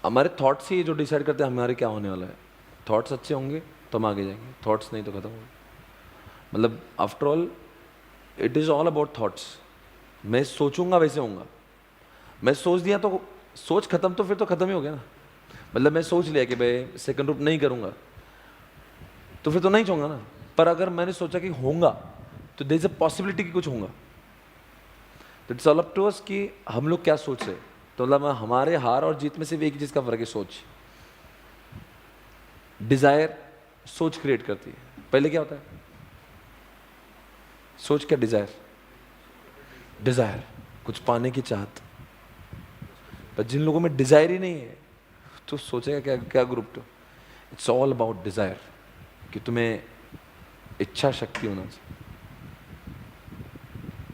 हमारे थॉट्स ही जो डिसाइड करते हैं हमारे क्या होने वाला है। थॉट्स अच्छे होंगे तो हम आगे जाएंगे, थॉट्स नहीं तो खत्म होंगे। मतलब after all it is all about thoughts. मैं सोचूंगा वैसे होऊंगा। मैं सोच दिया तो सोच खत्म, तो फिर तो खत्म ही हो गया ना। मतलब मैं सोच लिया कि भाई सेकंड रूप नहीं करूंगा, तो फिर तो नहीं चाहूंगा ना। पर अगर मैंने सोचा कि होऊंगा, तो देयर इज अ पॉसिबिलिटी कि कुछ होगा। तो it's all up to us कि हम लोग क्या सोच रहे हैं। तो मतलब हमारे हार और जीत में सिर्फ एक चीज़ का फर्क है, सोच। डिजायर सोच क्रिएट करती है। पहले क्या होता है, सोच क्या, डिजायर। डिजायर कुछ पाने की चाहत। पर जिन लोगों में डिजायर ही नहीं है, तो सोचेगा क्या, क्या ग्रुप। तो इट्स ऑल अबाउट डिजायर, कि तुम्हें इच्छा शक्ति होना चाहिए।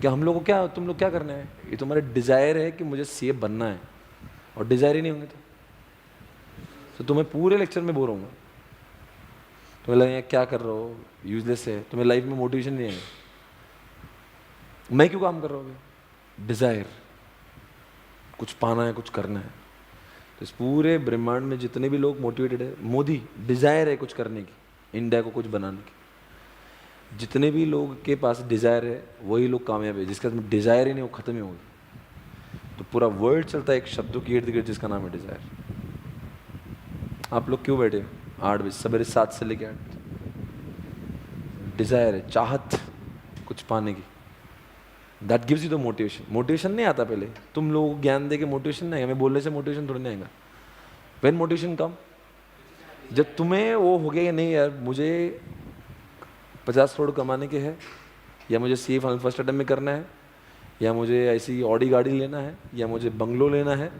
क्या हम लोग को, क्या तुम लोग क्या करना है, ये तुम्हारे डिजायर है कि मुझे सीए बनना है, और डिजायर ही नहीं होंगे तो तुम्हें पूरे लेक्चर में बोर होऊंगा। तुम्हें लगेगा क्या कर रहे हो, यूजलेस है, तुम्हें लाइफ में मोटिवेशन नहीं आएगा। मैं क्यों काम कर रहा हूँ, डिजायर, कुछ पाना है, कुछ करना है। तो इस पूरे ब्रह्मांड में जितने भी लोग मोटिवेटेड है, मोदी डिजायर है कुछ करने की, इंडिया को कुछ बनाने की। जितने भी लोग के पास डिजायर है वही लोग कामयाब है, जिसका डिजायर ही नहीं वो खत्म ही होगा। तो पूरा वर्ल्ड चलता है एक शब्दों की इर्द गिर्द जिसका नाम है डिजायर। आप लोग क्यों बैठे हो 8 बजे सवेरे, 7 से लेके 8? डिजायर है, चाहत कुछ पाने की। That gives you the motivation. Motivation नहीं आता पहले, तुम लोगों को ज्ञान दे के मोटिवेशन नहीं आएगा, मैं बोलने से मोटिवेशन थोड़ी नहीं आएगा। व्हेन मोटिवेशन कम, जब तुम्हें वो हो गया कि नहीं यार मुझे 50 करोड़ कमाने के हैं, या मुझे सी फाइनल फर्स्ट अटेम्प्ट में करना है, या मुझे ऐसी ऑडी गाड़ी लेना है, या मुझे बंगलो लेना है,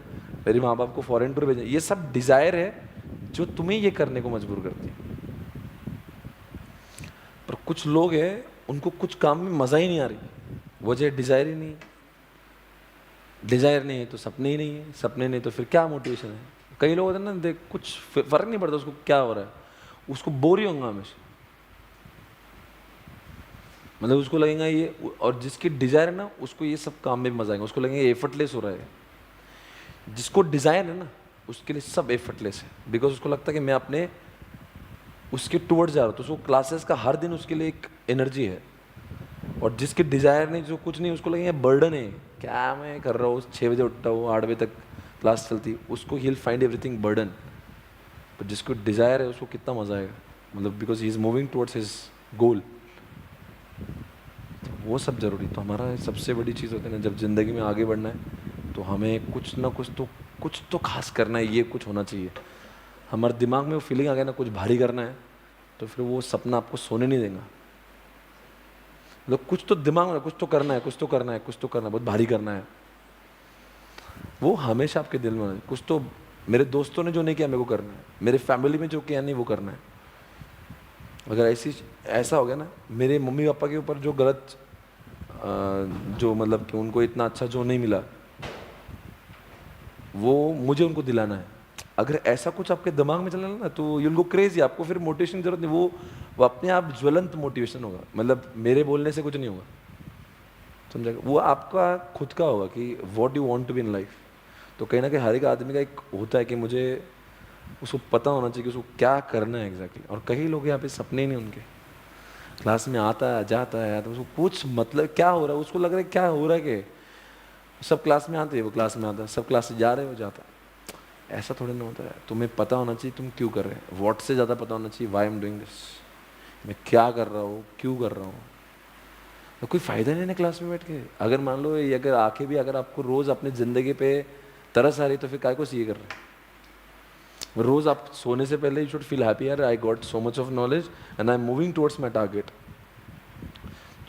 मेरे माँ बाप को फॉरेन टूर भेजना, ये सब डिज़ायर है जो तुम्हें ये करने को मजबूर करती है। पर कुछ लोग हैं उनको कुछ काम में मज़ा ही नहीं आ रही, वजह डिज़ायर ही नहीं है। डिज़ायर नहीं है तो सपने ही नहीं है, सपने नहीं तो फिर क्या मोटिवेशन है। कई लोग होते हैं ना, देख कुछ फर्क नहीं पड़ता उसको क्या हो रहा है, उसको बोर ही होगा हमेशा। मतलब उसको लगेगा ये, और जिसकी डिजायर है ना उसको ये सब काम में मजा आएगा, उसको लगेगा एफर्टलेस हो रहा है। जिसको डिजायर है ना उसके लिए सब एफर्टलेस है, बिकॉज उसको लगता है कि मैं अपने उसके टूवर्ड्स जा रहा हूँ, तो उसको क्लासेस का हर दिन उसके लिए एक एनर्जी है। और जिसके डिजायर नहीं, जो कुछ नहीं, उसको लगेगा बर्डन है, क्या मैं कर रहा हूँ, 6 बजे उठता हूँ 8 बजे तक क्लास चलती, उसको he will find everything burden. पर जिसको डिजायर है उसको कितना मजा आएगा, मतलब because he is moving towards his goal. वो सब ज़रूरी। तो हमारा सबसे बड़ी चीज़ होती है ना, जब ज़िंदगी में आगे बढ़ना है तो हमें कुछ ना कुछ तो खास करना है, ये कुछ होना चाहिए। हमारे दिमाग में वो फीलिंग आ गया ना कुछ भारी करना है, तो फिर वो सपना आपको सोने नहीं देगा। मतलब कुछ तो दिमाग में कुछ तो करना है, कुछ तो करना है, कुछ तो करना है, बहुत भारी करना है, वो हमेशा आपके दिल में होना है। कुछ तो मेरे दोस्तों ने जो नहीं किया मेरे को करना है, मेरे फैमिली में जो किया नहीं वो करना है। अगर ऐसा हो गया ना, मेरे मम्मी पापा के ऊपर जो गलत जो मतलब कि उनको इतना अच्छा जो नहीं मिला, वो मुझे उनको दिलाना है। अगर ऐसा कुछ आपके दिमाग में चला ना तो यूल गो क्रेजी। आपको फिर मोटिवेशन की जरूरत नहीं, वो अपने आप ज्वलंत मोटिवेशन होगा। मतलब मेरे बोलने से कुछ नहीं होगा, समझेगा, वो आपका खुद का होगा कि what you want to be in life. तो कहीं ना कहीं हर एक आदमी का एक होता है कि मुझे उसको पता होना चाहिए कि उसको क्या करना है एग्जैक्टली। और कई लोग यहाँ पे सपने नहीं उनके, क्लास में आता है जाता है तो उसको कुछ मतलब क्या हो रहा है, उसको लग रहा है क्या हो रहा है कि सब क्लास में आते हैं, वो क्लास में आता है, सब क्लास से जा रहे हो जाता है। ऐसा थोड़ी ना होता है। तुम्हें पता होना चाहिए तुम क्यों कर रहे हैं, व्हाट से ज़्यादा पता होना चाहिए वाई एम डूइंग दिस, मैं क्या कर रहा हूँ, क्यों कर रहा हूँ। तो कोई फ़ायदा नहीं है क्लास में बैठ के। अगर मान लो ये अगर आके भी अगर आपको रोज़ अपनी ज़िंदगी पे तरस आ रही तो फिर काय को सीए कर रहे हैं। रोज़ आप सोने से पहले यू शुड फील हैप्पी, यार I got so much of knowledge and I am moving towards my target.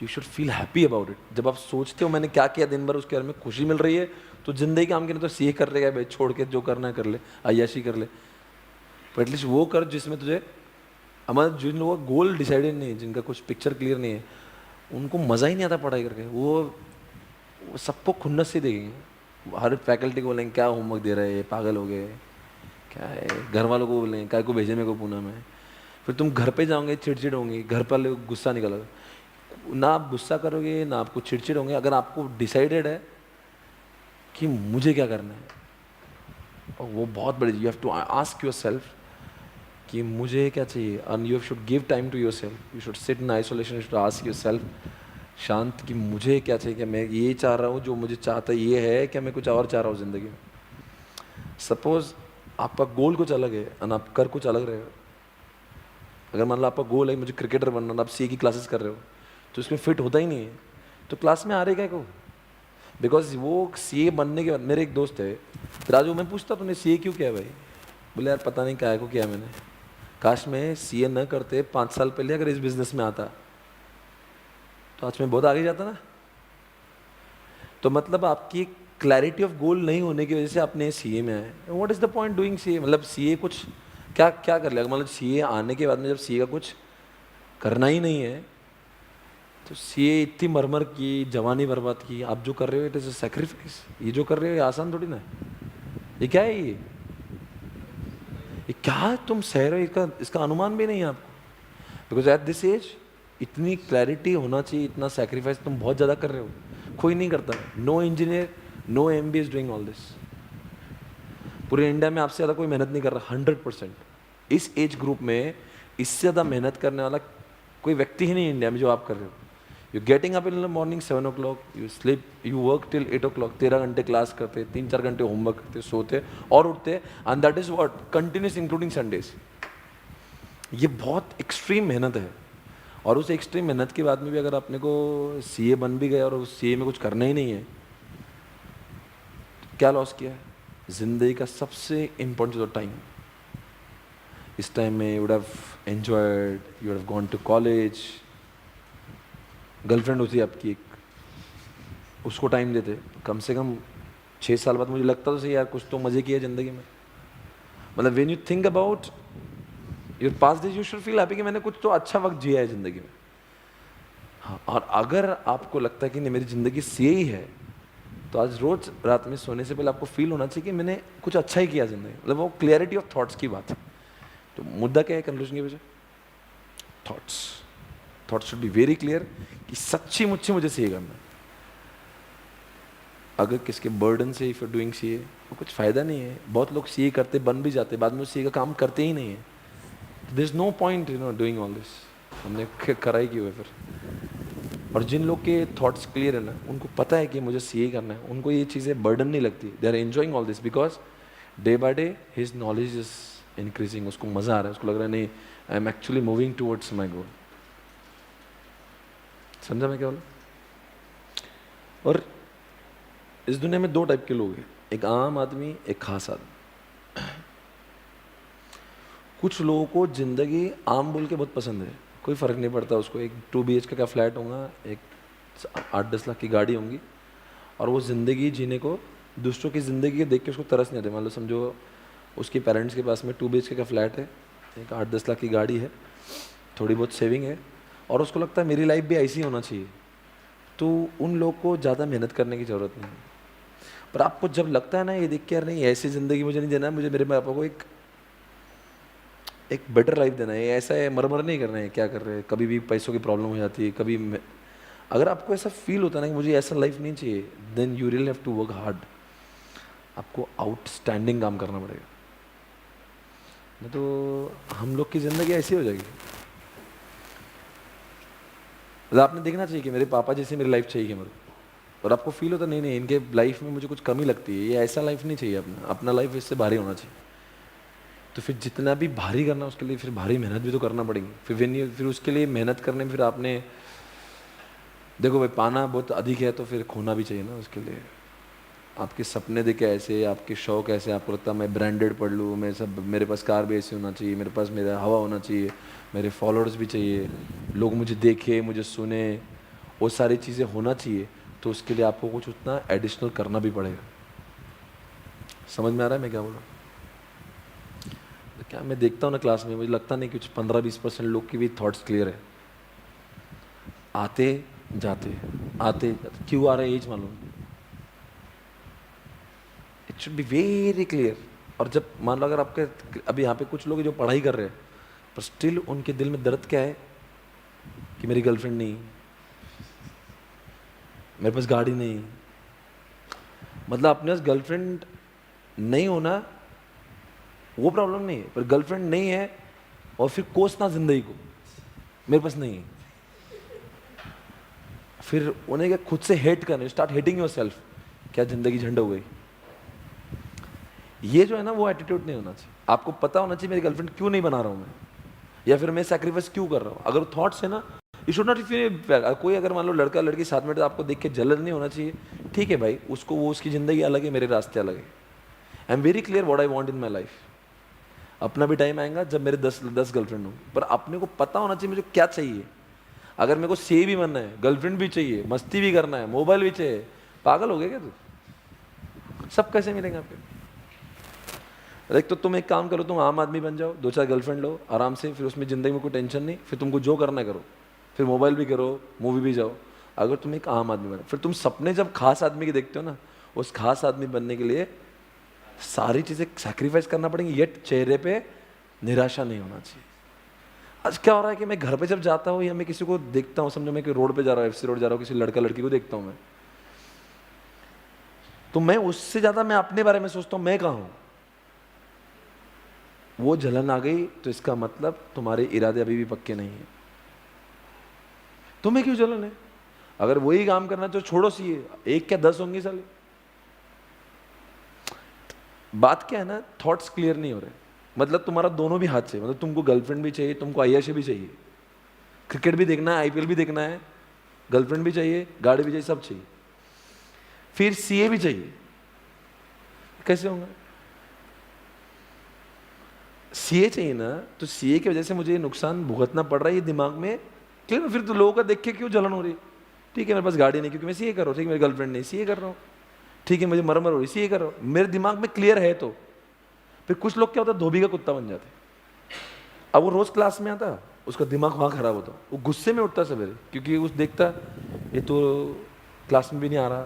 You should feel happy about it. जब आप सोचते हो मैंने क्या किया दिन भर, उसके बारे में खुशी मिल रही है, तो जिंदगी काम की नहीं तो सीए कर रहे भाई, छोड़ के जो करना है कर ले, अय्याशी कर ले, पर एटलीस्ट वो कर जिसमें तुझे। हमारे जिन लोगों का गोल डिसाइडेड नहीं है, जिनका कुछ पिक्चर क्लियर नहीं है, उनको मज़ा ही नहीं आता पढ़ाई करके। वो सबको खुन्नस से देखेंगे, हर फैकल्टी को बोलेंगे क्या होमवर्क दे रहे हैं, पागल हो गए क्या है, घर वालों को बोलेंगे क्या को भेजे मेरे को पूना में। फिर तुम घर पे जाओगे चिड़चिड़ होंगे, घर पर गुस्सा निकलेगा। ना आप गुस्सा करोगे ना आपको चिड़चिड़ होंगे, अगर आपको डिसाइडेड है कि मुझे क्या करना है, और वो बहुत बड़ी, you have to ask yourself कि मुझे क्या चाहिए, and you should give time to yourself, you should sit in isolation, you should ask yourself शांत कि मुझे क्या चाहिए, कि मैं ये चाह रहा हूँ, जो मुझे चाहता ये है, क्या मैं कुछ और चाह रहा हूँ ज़िंदगी में। सपोज आपका गोल कुछ अलग है और आप कर कुछ अलग रहे हो। अगर मान लो आपका गोल है मुझे क्रिकेटर बनना और आप सीए की क्लासेस कर रहे हो, तो इसमें फिट होता ही नहीं है, तो क्लास में आ रहे क्या को, बिकॉज वो सीए बनने के बाद, मेरे एक दोस्त है राजू, मैं पूछता तूने सीए क्यों किया भाई, बोले यार पता नहीं क्या को किया मैंने, काश मैं सीए न करते 5 साल पहले अगर इस बिजनेस में आता तो आज मैं बहुत आगे जाता ना। तो मतलब आपकी क्लैरिटी ऑफ गोल नहीं होने की वजह से आपने सीए में आए। What is the point doing CA, मतलब सीए कुछ क्या क्या कर लिया, मतलब सीए आने के बाद में जब सीए का कुछ करना ही नहीं है, तो सीए इतनी मरमर की, जवानी बर्बाद की, आप जो कर रहे हो इट इज़ अ सेक्रीफाइस। ये जो कर रहे हो ये आसान थोड़ी ना है, ये क्या है, ये क्या तुम सह रहे हो, इसका अनुमान भी नहीं है आपको। बिकॉज एट दिस एज इतनी क्लैरिटी होना चाहिए, इतना सेक्रीफाइस तुम बहुत ज़्यादा कर रहे हो, कोई नहीं करता। No engineer, no MBA is doing all this. पूरे इंडिया में आपसे ज़्यादा कोई मेहनत नहीं कर रहा, 100%। इस एज ग्रुप में इससे ज़्यादा मेहनत करने वाला कोई व्यक्ति ही नहीं इंडिया में जो आप कर रहे हो। You getting up in the morning 7 o'clock, you sleep, you work till 8 o'clock, 13 घंटे क्लास करते, 3-4 घंटे होमवर्क करते, सोते और उठते, and that is what continuous including Sundays. ये बहुत एक्सट्रीम मेहनत है। और उस एक्सट्रीम मेहनत के बाद में भी अगर अपने को सीए बन भी गया और उस सीए में कुछ करना ही नहीं है, तो क्या लॉस किया है? ज़िंदगी का सबसे इम्पोर्टेंट टाइम। इस टाइम में you would have enjoyed, you would have gone to college, girlfriend होती है आपकी एक, उसको टाइम देते, कम से कम 6 साल बाद मुझे लगता तो सही यार कुछ तो मज़े किए ज़िंदगी में। मतलब when you think about your past days, you should feel happy कि मैंने कुछ तो अच्छा वक्त जिया है ज़िंदगी में। हाँ, और अगर आपको लगता है कि नहीं मेरी ज़िंदगी सीए ही है, तो आज रोज़ रात में सोने से पहले आपको फील होना चाहिए कि मैंने कुछ अच्छा ही किया ज़िंदगी। मतलब वो क्लियरिटी ऑफ थॉट्स की बात है। तो मुद्दा क्या है कंक्लूजन की वजह? Thoughts. Thoughts should be very clear कि सच्ची मुच्ची मुझे सीए करना है। अगर किसके बर्डन से इफ यू डूइंग सीए, वो कुछ फ़ायदा नहीं है। बहुत लोग सीए करते बन भी जाते, बाद में सीए का काम करते ही नहीं है। There is no point doing all this. हमने करा ही क्यों है फिर? और जिन लोग के थॉट्स क्लियर है ना, उनको पता है कि मुझे सीए करना है, उनको ये चीज़ें बर्डन नहीं लगती। They are enjoying all this because day by day his knowledge is increasing. उसको मज़ा आ रहा है, उसको लग रहा है नहीं I am actually moving towards my goal. समझा मैं क्या बोला? और इस दुनिया में 2 टाइप के लोग हैं, एक आम आदमी, एक खास आदमी। कुछ लोगों को ज़िंदगी आम बोल के बहुत पसंद है, कोई फ़र्क नहीं पड़ता उसको, एक 2 BHK का फ्लैट होगा, एक 8-10 लाख की गाड़ी होंगी, और वो ज़िंदगी जीने को, दूसरों की ज़िंदगी के देख के उसको तरस नहीं आते। मान लो समझो उसके पेरेंट्स के पास में 2 BHK का फ्लैट है, एक 8-10 लाख की गाड़ी है, थोड़ी बहुत सेविंग है, और उसको लगता है मेरी लाइफ भी ऐसी होना चाहिए, तो उन लोग को ज़्यादा मेहनत करने की ज़रूरत नहीं है। पर आपको जब लगता है ना ये देख के यार नहीं ऐसी ज़िंदगी मुझे नहीं देना है, मुझे मेरे माँ बापा को एक बेटर लाइफ देना है, ऐसा है मरमर नहीं करना है, क्या कर रहे हैं, कभी भी पैसों की प्रॉब्लम हो जाती है, कभी अगर आपको ऐसा फील होता है ना कि मुझे ऐसा लाइफ नहीं चाहिए, then you really have to work hard. आपको आउटस्टैंडिंग काम करना पड़ेगा, नहीं तो हम लोग की ज़िंदगी ऐसी हो जाएगी। मतलब आपने देखना चाहिए कि मेरे पापा जैसी मेरी लाइफ चाहिए मेरे, और आपको फील होता नहीं नहीं इनके लाइफ में मुझे कुछ कमी लगती है, ये ऐसा लाइफ नहीं चाहिए, अपना लाइफ इससे भारी होना चाहिए। तो फिर जितना भी भारी करना उसके लिए फिर भारी मेहनत भी तो करना पड़ेगी। फिर उसके लिए मेहनत करने में फिर आपने देखो भाई पाना बहुत अधिक है तो फिर खोना भी चाहिए ना उसके लिए। आपके सपने देखे ऐसे, आपके शौक ऐसे, आपको लगता है मैं ब्रांडेड पढ़ लूँ, मैं सब, मेरे पास कार भी ऐसी होना चाहिए, मेरे पास मेरा हवा होना चाहिए, मेरे फॉलोअर्स भी चाहिए, लोग मुझे देखे मुझे सुने, वो सारी चीज़ें होना चाहिए। तो उसके लिए आपको कुछ उतना एडिशनल करना भी पड़ेगा। समझ में आ रहा है मैं क्या बोल रहा हूँ? तो क्या मैं देखता हूँ ना क्लास में, मुझे लगता नहीं कुछ 15-20% लोग की भी थॉट्स क्लियर है। आते जाते आते जाते, क्यों आ रहे एज मालूम, it should be very clear. और जब मान लो अगर आपके अभी यहाँ पे कुछ लोग जो पढ़ाई कर रहे हैं पर स्टिल उनके दिल में दर्द क्या है कि मेरी गर्लफ्रेंड नहीं, मेरे पास गाड़ी नहीं। मतलब अपने पास गर्लफ्रेंड नहीं होना वो प्रॉब्लम नहीं है, पर गर्लफ्रेंड नहीं है और फिर कोसना जिंदगी को, मेरे पास नहीं है, फिर उन्हें क्या खुद से हेट करने, स्टार्ट हेटिंग योरसेल्फ, क्या जिंदगी झंड हो गई। ये जो है ना, वो एटीट्यूड नहीं होना चाहिए। आपको पता होना चाहिए मेरी गर्लफ्रेंड क्यों नहीं बना रहा हूँ मैं, या फिर मैं सैक्रिफाइस क्यों कर रहा हूँ। अगर थॉट्स है ना, यू शुड नॉट फील। कोई अगर मान लो लड़का लड़की साथ में, तो आपको देख के जलन नहीं होना चाहिए। ठीक है भाई, उसको वो उसकी ज़िंदगी अलग है, मेरे रास्ते अलग है। I am very clear what I want in my life. अपना भी टाइम आएगा जब मेरे 10 गर्लफ्रेंड होंगे, पर अपने को पता होना चाहिए मुझे क्या चाहिए। अगर मेरे को से भी बनना है, गर्लफ्रेंड भी चाहिए, मस्ती भी करना है, मोबाइल भी चाहिए, पागल हो गया क्या तू? सब कैसे मिलेंगे आपके? एक तो तुम एक काम करो, तुम आम आदमी बन जाओ, 2-4 गर्लफ्रेंड लो आराम से, फिर उसमें ज़िंदगी में कोई टेंशन नहीं, फिर तुमको जो करना है करो, फिर मोबाइल भी करो, मूवी भी जाओ। अगर तुम एक आम आदमी बनो, फिर तुम सपने जब खास आदमी के देखते हो ना, उस खास आदमी बनने के लिए सारी चीज़ें सैक्रिफाइस करना पड़ेंगी, येट चेहरे पे निराशा नहीं होना चाहिए। आज क्या हो रहा है कि मैं घर पे जब जाता हूँ या मैं किसी को देखता हूँ, समझो मैं कि रोड पे जा रहा हूँ, FC रोड जा रहा हूँ, किसी लड़का लड़की को देखता हूँ मैं, तो मैं उससे ज़्यादा मैं अपने बारे में सोचता हूँ, मैं कहाँ हूँ। वो जलन आ गई तो इसका मतलब तुम्हारे इरादे अभी भी पक्के नहीं है। तुम्हें क्यों जलन है? अगर वही काम करना तो छोड़ो सीए, एक क्या 10 होंगे साले। बात क्या है ना, थॉट्स क्लियर नहीं हो रहे। मतलब तुम्हारा दोनों भी हाथ से, मतलब तुमको गर्लफ्रेंड भी चाहिए, तुमको आय्याशी भी चाहिए, क्रिकेट भी देखना है, IPL भी देखना है, गर्लफ्रेंड भी चाहिए, गाड़ी भी चाहिए, सब चाहिए, फिर सीए भी चाहिए। कैसे होगा? सीए चाहिए ना, तो सीए की वजह से मुझे नुकसान भुगतना पड़ रहा है, ये दिमाग में क्लियर। फिर तो लोगों का देख के क्यों जलन हो रही? ठीक है मेरे पास गाड़ी नहीं क्योंकि मैं सीए कर रहा हूँ, ठीक है मेरी गर्लफ्रेंड नहीं, सीए कर रहा हूँ, ठीक है मुझे मरमर हो रही, सीए कर रहा हूँ, मेरे दिमाग में क्लियर है। तो फिर कुछ लोग क्या होता है, धोबी का कुत्ता बन जाते। अब वो रोज क्लास में आता, उसका दिमाग वहाँ खराब होता, वो गुस्से में उठता सवेरे, क्योंकि उस देखता ये तो क्लास में भी नहीं आ रहा,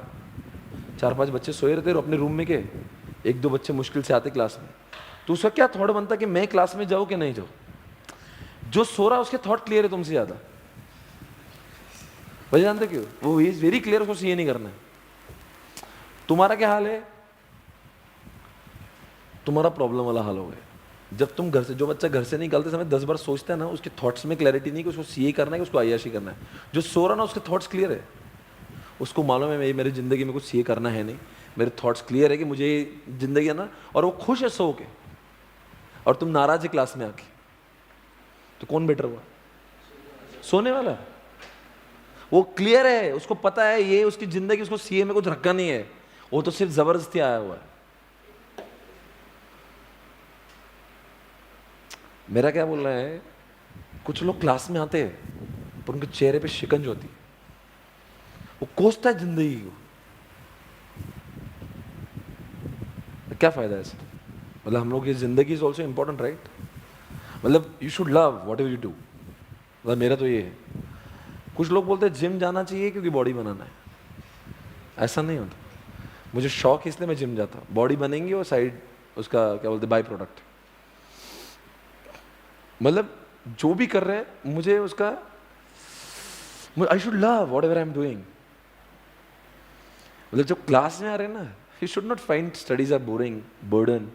4-5 बच्चे सोए रहते अपने रूम में के, 1-2 बच्चे मुश्किल से आते क्लास में, तो उसका क्या थॉट बनता कि मैं क्लास में जाऊँ कि नहीं जाऊँ। जो सो रहा है उसके थॉट क्लियर है तुमसे ज़्यादा। वजह जानते क्यों? वो इज वेरी क्लियर, उसको सीए नहीं करना है। तुम्हारा क्या हाल है? तुम्हारा प्रॉब्लम वाला हाल हो गया। जब तुम घर से, जो बच्चा घर से निकलते समय 10 बार सोचता है ना, उसके थॉट्स में क्लैरिटी नहीं कि उसको सीए करना है कि उसको आय्याशी करना है। जो सो रहा ना, उसके थॉट्स क्लियर है, उसको मालूम है मेरी ज़िंदगी में कुछ सीए करना है नहीं, मेरे थॉट्स क्लियर है कि मुझे ज़िंदगी है ना, और वो खुश है सो के, और तुम नाराज है क्लास में आके, तो कौन बेटर हुआ? सोने वाला। वो क्लियर है, उसको पता है ये उसकी ज़िंदगी, उसको सीए में कुछ रखा नहीं है, वो तो सिर्फ जबरदस्ती आया हुआ है। मेरा क्या बोल रहा है, कुछ लोग क्लास में आते हैं पर उनके चेहरे पे शिकंज होती है, वो कोसता है जिंदगी को, तो क्या फायदा है इससे? मतलब हम लोग, ये जिंदगी इज ऑल्सो इंपॉर्टेंट राइट? मतलब you should love what ever you do. मतलब मेरा तो ये है। कुछ लोग बोलते हैं जिम जाना चाहिए क्योंकि बॉडी बनाना है, ऐसा नहीं होता। मुझे शौक है इसलिए मैं जिम जाता, बॉडी बनेंगी और साइड उसका क्या बोलते हैं, बाई प्रोडक्ट। मतलब जो भी कर रहे हैं मुझे उसका, I should love whatever I am doing. मतलब जब क्लास में आ रहे हैं ना, you should not find studies are boring, burden.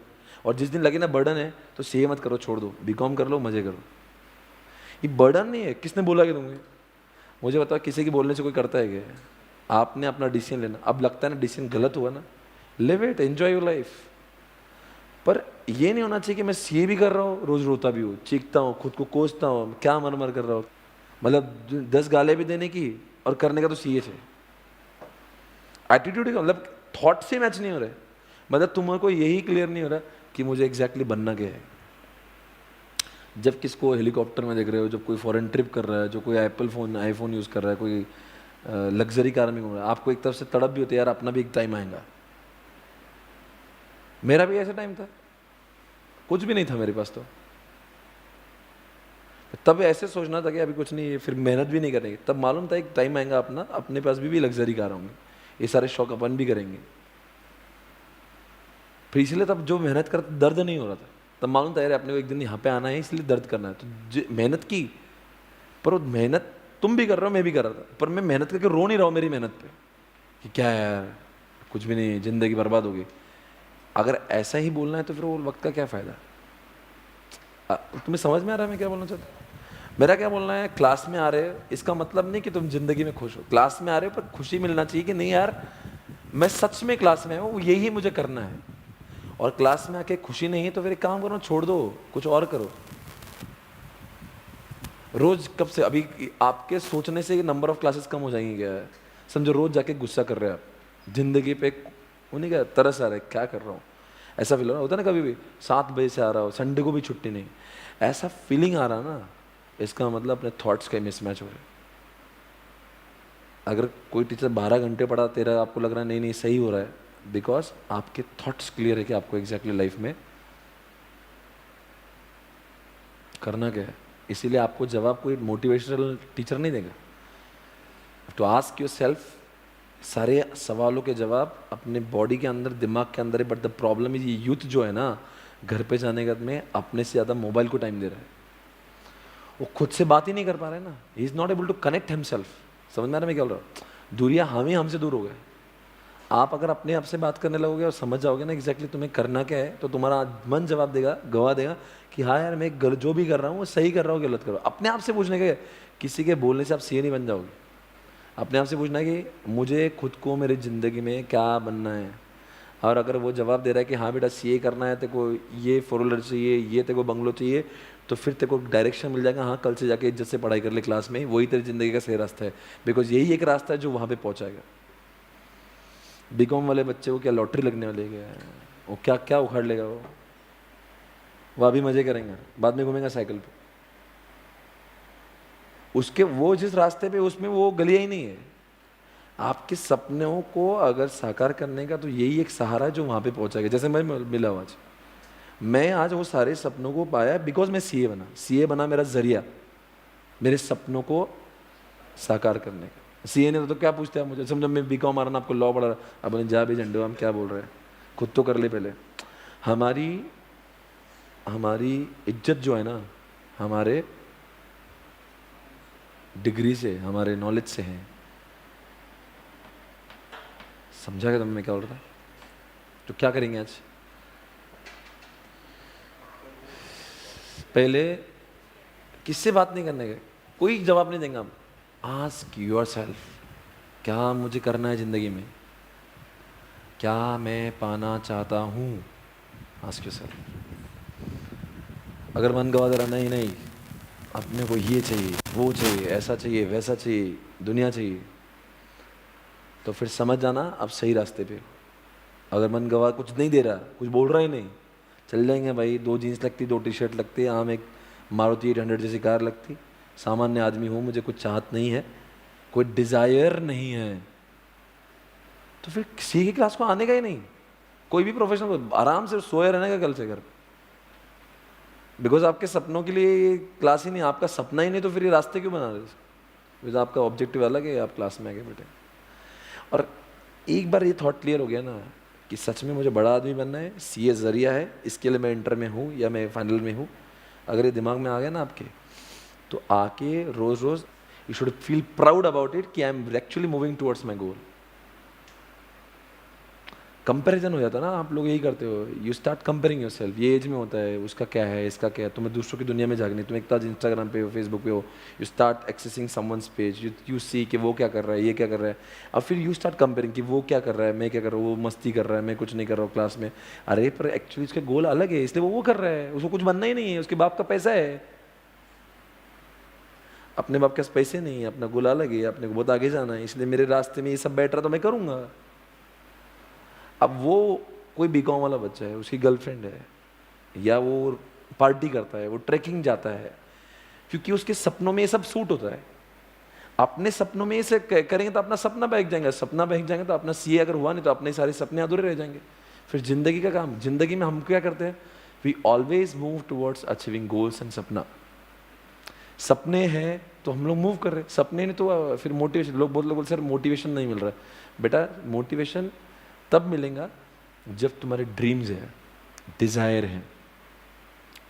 और जिस दिन लगे ना बर्डन है तो सीए मत करो, छोड़ दो, बीकॉम कर लो, मजे करो। ये बर्डन नहीं है। किसने बोला कि तुम्हें? मुझे बताओ, किसी के बोलने से कोई करता है क्या? आपने अपना डिसीजन लेना। अब लगता है ना डिसीजन गलत हुआ ना, live it, enjoy your life. पर ये नहीं होना चाहिए कि मैं सीए भी कर रहा हूँ, रोज रोता भी हूँ, चीखता हूँ, खुद को कोसता हूँ, क्या मर मर कर रहा हूँ। मतलब 10 गाले भी देने की और करने का तो सीए से। एटीट्यूड का मतलब थॉट से मैच नहीं हो रहे। मतलब तुम्हारे को यही क्लियर नहीं हो रहा कि मुझे एग्जैक्टली बनना क्या है। जब किसको हेलीकॉप्टर में देख रहे हो, जब कोई फॉरेन ट्रिप कर रहा है, जो कोई आईफोन यूज़ कर रहा है, कोई लग्जरी कार में घूम रहा है, आपको एक तरफ से तड़प भी होती है यार, अपना भी एक टाइम आएगा। मेरा भी ऐसा टाइम था, कुछ भी नहीं था मेरे पास, तो तब ऐसे सोचना था कि अभी कुछ नहीं है, फिर मेहनत भी नहीं करेंगे। तब मालूम था एक टाइम आएगा अपना, अपने पास भी लग्जरी कार होंगे, ये सारे शौक अपन भी करेंगे। फिर इसलिए तब जो मेहनत कर दर्द नहीं हो रहा था, तब मालूम था यार अपने को एक दिन यहाँ पे आना है, इसलिए दर्द करना है। तो मेहनत की, पर वो मेहनत तुम भी कर रहे हो, मैं भी कर रहा था, पर मैं मेहनत करके रो नहीं रहा हूँ मेरी मेहनत पे कि क्या है यार कुछ भी नहीं, जिंदगी बर्बाद होगी। अगर ऐसा ही बोलना है तो फिर वो वक्त का क्या फ़ायदा? तुम्हें समझ में आ रहा है मैं क्या बोलना चाहता हूँ? मेरा क्या बोलना है, क्लास में आ रहे हो इसका मतलब नहीं कि तुम जिंदगी में खुश हो। क्लास में आ रहे हो पर खुशी मिलना चाहिए कि नहीं यार मैं सच में क्लास में हूँ, यही मुझे करना है। और क्लास में आके खुशी नहीं है तो फिर एक काम करो, छोड़ दो, कुछ और करो। रोज कब से अभी आपके सोचने से नंबर ऑफ क्लासेस कम हो जाएंगे क्या? समझो रोज जाके गुस्सा कर रहे हैं आप जिंदगी पे, वो नहीं क्या तरस आ रहा है क्या कर रहा हूँ, ऐसा फील हो रहा होता है ना। कभी भी 7 बजे से आ रहा हो, संडे को भी छुट्टी नहीं, ऐसा फीलिंग आ रहा ना, इसका मतलब अपने थॉट्स का मिसमैच हो रहा है। अगर कोई टीचर 12 घंटे पढ़ाते रहा, आपको लग रहा है नहीं नहीं सही हो रहा है, बिकॉज आपके थॉट्स क्लियर है कि आपको एग्जैक्टली लाइफ में करना क्या है। इसीलिए आपको जवाब कोई मोटिवेशनल टीचर नहीं देगा। टू आस्क योर सेल्फ, सारे सवालों के जवाब अपने बॉडी के अंदर, दिमाग के अंदर है। बट द प्रॉब्लम इज, ये यूथ जो है ना, घर पे जाने के बाद में अपने से ज़्यादा मोबाइल को टाइम दे रहा है। वो खुद से बात ही नहीं कर पा रहे ना, he is not able to connect himself. समझ में आ रहा है मैं क्या बोल रहा हूँ? दूरिया हम ही हमसे दूर हो गए। आप अगर अपने आप से बात करने लगोगे और समझ जाओगे ना एग्जैक्टली तुम्हें करना क्या है, तो तुम्हारा मन जवाब देगा, गवा देगा कि हाँ यार मैं जो भी कर रहा हूँ वो सही कर रहा हूँ, गलत कर रहा हूँ। अपने आप से पूछने के, किसी के बोलने से आप सीए नहीं बन जाओगे। अपने आप से पूछना है कि मुझे खुद को मेरी ज़िंदगी में क्या बनना है। और अगर वो जवाब दे रहा है कि हाँ बेटा सीए करना है, तेरे को ये 4 व्हीलर चाहिए, ये तेरे को बंगलो चाहिए, तो फिर तेरे को डायरेक्शन मिल जाएगा। हाँ कल से जाके इज्जत से पढ़ाई कर ले क्लास में, वही तेरी ज़िंदगी का सही रास्ता है। बिकॉज यही एक रास्ता है जो वहाँ पे पहुँचाएगा। बीकॉम वाले बच्चे को क्या लॉटरी लगने वाली है क्या? वो क्या क्या उखाड़ लेगा वो अभी मज़े करेंगे, बाद में घूमेंगे साइकिल पे। उसके वो जिस रास्ते पे, उसमें वो गलियाँ ही नहीं है। आपके सपनों को अगर साकार करने का तो यही एक सहारा है जो वहाँ पे पहुँचाएगा। जैसे मैं मिला हूँ आज, मैं आज वो सारे सपनों को पाया बिकॉज मैं सीए बना। सीए बना मेरा जरिया मेरे सपनों को साकार करने का। सीए ने तो क्या पूछते हैं मुझे, समझो मैं बीकॉम आ रहा ना, आपको लॉ पढ़ा, अब जा भी झंडो, हम क्या बोल रहे हैं, खुद तो कर ले पहले। हमारी हमारी इज्जत जो है ना, हमारे डिग्री से, हमारे नॉलेज से है। समझा क्या तुम मैं क्या बोल रहा था? तो क्या करेंगे आज? पहले किससे बात नहीं करने के, कोई जवाब नहीं देंगे हम। आस्क योर सेल्फ, क्या मुझे करना है ज़िंदगी में, क्या मैं पाना चाहता हूँ। Ask your self. अगर मन गवा दे रहा नहीं नहीं अपने को ये चाहिए, वो चाहिए, ऐसा चाहिए, वैसा चाहिए, दुनिया चाहिए, तो फिर समझ जाना आप सही रास्ते पे हो। अगर मन गवा कुछ नहीं दे रहा, कुछ बोल रहा ही नहीं, चल जाएंगे भाई, 2 जीन्स लगती, 2 टी-शर्ट लगती, आम एक मारुति 800 जैसी कार लगती। सामान्य आदमी हूँ, मुझे कुछ चाहत नहीं है, कोई डिज़ायर नहीं है, तो फिर किसी की क्लास को आने का ही नहीं। कोई भी प्रोफेशनल आराम से सोए रहने का कल से घर। बिकॉज आपके सपनों के लिए क्लास ही नहीं, आपका सपना ही नहीं, तो फिर ये रास्ते क्यों बना रहे? बिकॉज आपका ऑब्जेक्टिव अलग है, आप क्लास में आगे बैठे। और एक बार ये थॉट क्लियर हो गया ना कि सच में मुझे बड़ा आदमी बनना है, सीए जरिया है, इसके लिए मैं इंटर में हूँ या मैं फाइनल में हूँ, अगर ये दिमाग में आ गया ना आपके, तो आके रोज़ रोज़ you should feel proud about it कि I am actually moving towards my goal. Comparison हो जाता है ना, आप लोग यही करते हो, you start comparing yourself. ये एज में होता है, उसका क्या है, इसका क्या है, तुम्हें दूसरों की दुनिया में झागनी। तुम एक ताज इंस्टाग्राम पे हो, फेसबुक पे हो, you start accessing someone's page, you see कि वो क्या कर रहा है, ये क्या कर रहा है। अब फिर यू स्टार्ट कंपेयरिंग कि वो क्या कर रहा है, मैं क्या कर रहा हूँ, वो मस्ती कर रहा है, मैं कुछ नहीं कर रहा हूँ क्लास में। अरे पर एक्चुअली उसका गोल अलग है, इसलिए वो कर रहा है, उसको कुछ बनना ही नहीं है, उसके बाप का पैसा है, अपने बाप के पास पैसे नहीं है, अपना गोल अलग है, अपने को बहुत आगे जाना है, इसलिए मेरे रास्ते में ये सब बैठ रहा तो मैं करूँगा। अब वो कोई बीकॉम वाला बच्चा है, उसकी गर्लफ्रेंड है, या वो पार्टी करता है, वो ट्रैकिंग जाता है, क्योंकि उसके सपनों में ये सब सूट होता है। अपने सपनों में इसे करेंगे तो अपना सपना बहक जाएगा, सपना बहक जाएगा तो अपना सीए अगर हुआ नहीं तो अपने सारे सपने अधूरे रह जाएंगे। फिर जिंदगी का काम, जिंदगी में हम क्या करते हैं, we always move towards achieving goals and सपना। सपने हैं तो हम लोग मूव कर रहे हैं, सपने नहीं तो फिर मोटिवेशन। लोग बहुत लोग बोलते सर मोटिवेशन नहीं मिल रहा है। बेटा मोटिवेशन तब मिलेगा जब तुम्हारे ड्रीम्स है, डिज़ायर है।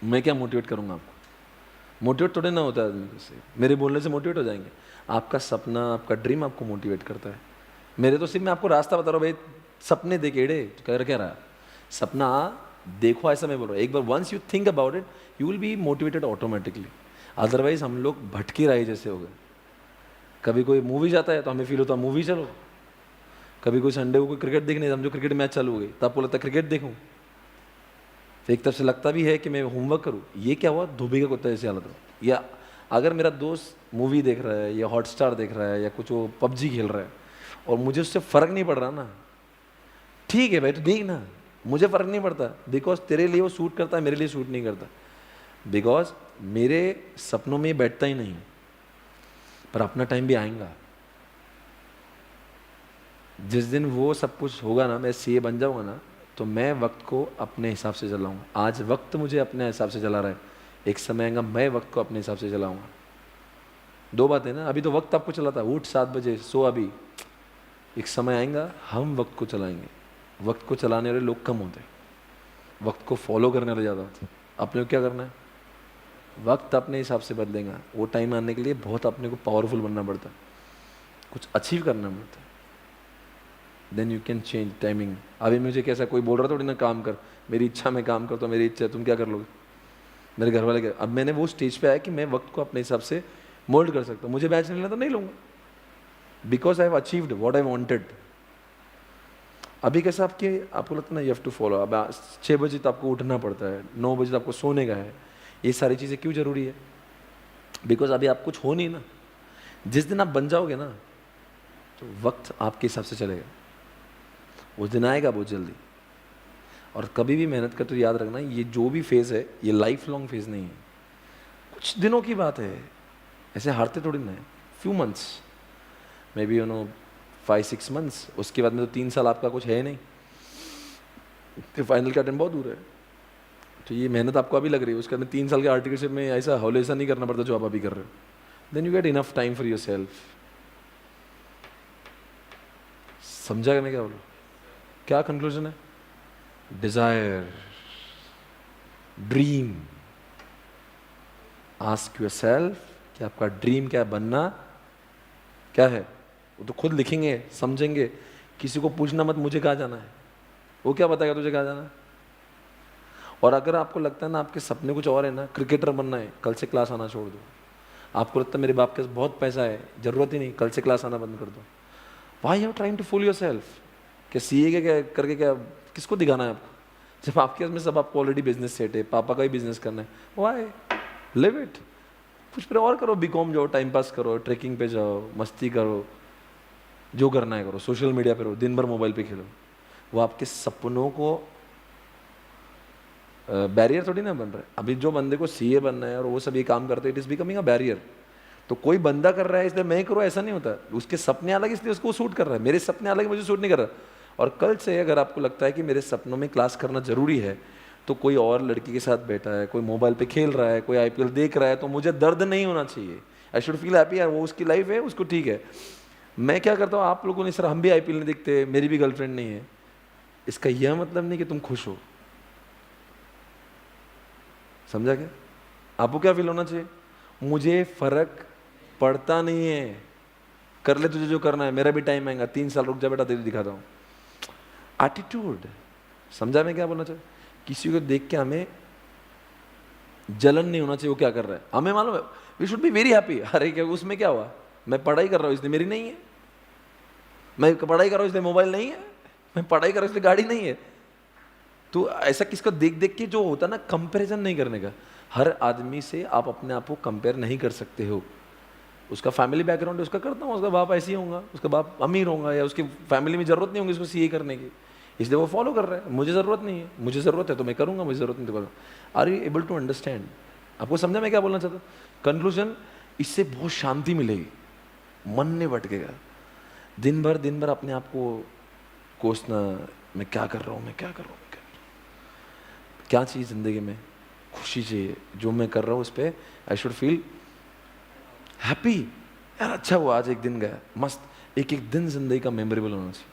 मैं क्या मोटिवेट करूँगा आपको? मोटिवेट थोड़े ना होता है आदमी से, मेरे बोलने से मोटिवेट हो जाएंगे। आपका सपना, आपका ड्रीम आपको मोटिवेट करता है। मेरे तो सिर्फ मैं आपको रास्ता बता रहा हूँ, भाई सपने देख एड़े कर क्या रहा, सपना देखो ऐसा मैं बोल रहा हूँ, एक बार once you think about it you will be motivated automatically. Otherwise हम लोग भटकी राही जैसे हो गए। कभी कोई मूवी जाता है तो हमें फील होता है मूवी चलो, कभी कोई संडे को कोई क्रिकेट देखने समझो क्रिकेट मैच चालू हो गई तो आपको लगता है क्रिकेट देखूं। तो एक तरफ से लगता भी है कि मैं होमवर्क करूं, ये क्या हुआ धोबी का कुत्ता जैसी हालत हो। या अगर मेरा दोस्त मूवी देख रहा है या हॉटस्टार देख रहा है या कुछ वो पबजी खेल रहा है और मुझे उससे फ़र्क नहीं पड़ रहा ना, ठीक है भाई तो देख ना, मुझे फ़र्क नहीं पड़ता बिकॉज तेरे लिए वो सूट करता है, मेरे लिए सूट नहीं करता, बिकॉज मेरे सपनों में बैठता ही नहीं। पर अपना टाइम भी आएगा, जिस दिन वो सब कुछ होगा ना, मैं सीए बन जाऊंगा ना, तो मैं वक्त को अपने हिसाब से चलाऊंगा। आज वक्त मुझे अपने हिसाब से चला रहा है, एक समय आएगा मैं वक्त को अपने हिसाब से चलाऊंगा। दो बातें ना, अभी तो वक्त आपको चलाता है, उठ 7 बजे सो अभी, एक समय आएगा हम वक्त को चलाएंगे। वक्त को चलाने वाले लोग कम होते हैं, वक्त को फॉलो करने वाले ज़्यादा होते हैं। अपने को क्या करना है, वक्त अपने हिसाब से बदलेगा। वो टाइम आने के लिए बहुत अपने को पावरफुल बनना पड़ता है, कुछ अचीव करना पड़ता है, then you can change timing. अभी मुझे कैसा कोई बोल रहा थोड़ी ना काम कर, मेरी इच्छा में काम करता हूँ, मेरी इच्छा है, तुम क्या कर लोगे, मेरे घर वाले क्या। अब मैंने वो स्टेज पे आया कि मैं वक्त को अपने हिसाब से मोल्ड कर सकता हूँ। मुझे बैच नहीं लेना तो नहीं लूँगा, because I have achieved what I wanted. अभी कैसा आपको लगता है ना, यू हैव टू फॉलो। अब 6 बजे तो आपको उठना पड़ता है, 9 बजे तो आपको सोने का है। ये सारी चीज़ें क्यों जरूरी है, बिकॉज अभी आप कुछ हो नहीं ना। जिस दिन आप बन जाओगे ना तो वक्त आपके हिसाब से चलेगा, उस दिन आएगा बहुत जल्दी। और कभी भी मेहनत करते तो याद रखना, ये जो भी फेज़ है ये लाइफ लॉन्ग फेज़ नहीं है, कुछ दिनों की बात है, ऐसे हारते थोड़ी ना है। Few months, may be 5-6 months, उसके बाद में तो 3 साल आपका कुछ है नहीं, फिर फाइनल का टाइम बहुत दूर है। तो ये मेहनत आपको अभी लग रही है, उसके बाद में 3 साल के आर्टिकलशिप में ऐसा हौलेसा नहीं करना पड़ता जो आप अभी कर रहे हो। Then you get enough time for yourself. समझा मैं क्या बोलूँ, क्या कंक्लूजन है? Desire, dream, ask yourself कि आपका ड्रीम क्या बनना क्या है। वो तो खुद लिखेंगे समझेंगे, किसी को पूछना मत मुझे कहाँ जाना है, वो क्या बताएगा तुझे कहाँ जाना है। और अगर आपको लगता है ना आपके सपने कुछ और है ना, क्रिकेटर बनना है, कल से क्लास आना छोड़ दो। आपको लगता है मेरे बाप के पास बहुत पैसा है, जरूरत ही नहीं, कल से क्लास आना बंद कर दो। Why you trying to fool yourself, क्या सीए के क्या करके क्या किसको दिखाना है आपको, जब आपके में सब आपको ऑलरेडी बिजनेस सेट है, पापा का ही बिजनेस करना है। वाई लिव इट, कुछ फिर और करो, बीकॉम जाओ, टाइम पास करो, ट्रैकिंग पे जाओ, मस्ती करो, जो करना है करो, सोशल मीडिया पे रहो, दिन भर मोबाइल पे खेलो। वो आपके सपनों को बैरियर थोड़ी ना बन रहा है। अभी जो बंदे को सीए बनना है और वो सब ये काम करते हैं, it is becoming a barrier. तो कोई बंदा कर रहा है इसलिए मैं करूँ ऐसा नहीं होता, उसके सपने अलग इसलिए उसको सूट कर रहा है, मेरे सपने अलग मुझे सूट नहीं कर रहा। और कल से अगर आपको लगता है कि मेरे सपनों में क्लास करना जरूरी है, तो कोई और लड़की के साथ बैठा है, कोई मोबाइल पे खेल रहा है, कोई आईपीएल देख रहा है, तो मुझे दर्द नहीं होना चाहिए। आई शुड फील हैप्पी, यार वो उसकी लाइफ है, उसको ठीक है। मैं क्या करता हूँ, आप लोगों ने सर हम भी आईपीएल नहीं देखते, मेरी भी गर्लफ्रेंड नहीं है, इसका यह मतलब नहीं कि तुम खुश हो। समझा क्या? आपको क्या फील होना चाहिए, मुझे फर्क पड़ता नहीं है, कर ले तुझे जो करना है, मेरा भी टाइम आएगा, 3 साल रुक जा बेटा तेरी दिखाता हूँ। एटीट्यूड, समझा मैं क्या बोलना चाहिए? किसी को देख के हमें जलन नहीं होना चाहिए वो क्या कर रहा है, हमें मालूम है we should be very happy. अरे क्या उसमें क्या हुआ, मैं पढ़ाई कर रहा हूँ इसलिए मेरी नहीं है, मैं पढ़ाई कर रहा हूँ इसलिए मोबाइल नहीं है, मैं पढ़ाई कर रहा हूँ इसलिए गाड़ी नहीं है। तो ऐसा किसको देख देख के जो होता ना, कंपैरिजन नहीं करने का। हर आदमी से आप अपने आप को कंपेयर नहीं कर सकते हो। उसका फैमिली बैकग्राउंड है, उसका करता हूँ, उसका बाप ऐसे ही होगा, उसका बाप अमीर होगा, या उसकी फैमिली में जरूरत नहीं होगी इसको सीए करने की, इसलिए वो फॉलो कर रहा है। मुझे ज़रूरत नहीं है, मुझे ज़रूरत है तो मैं करूँगा, मुझे ज़रूरत नहीं तो करूँगा। Are you able to understand? आपको समझा मैं क्या बोलना चाहता हूँ? कंक्लूजन, इससे बहुत शांति मिलेगी, मन नहीं भटकेगा। दिन भर अपने आप को कोसना, मैं क्या कर रहा हूँ, मैं क्या कर रहा हूँ, क्या चाहिए ज़िंदगी में, खुशी चाहिए, जो मैं कर रहा हूँ उस पर आई शुड फील हैप्पी। यार अच्छा हुआ आज एक दिन गया, मस्त, एक एक दिन ज़िंदगी का मेमोरेबल होना चाहिए।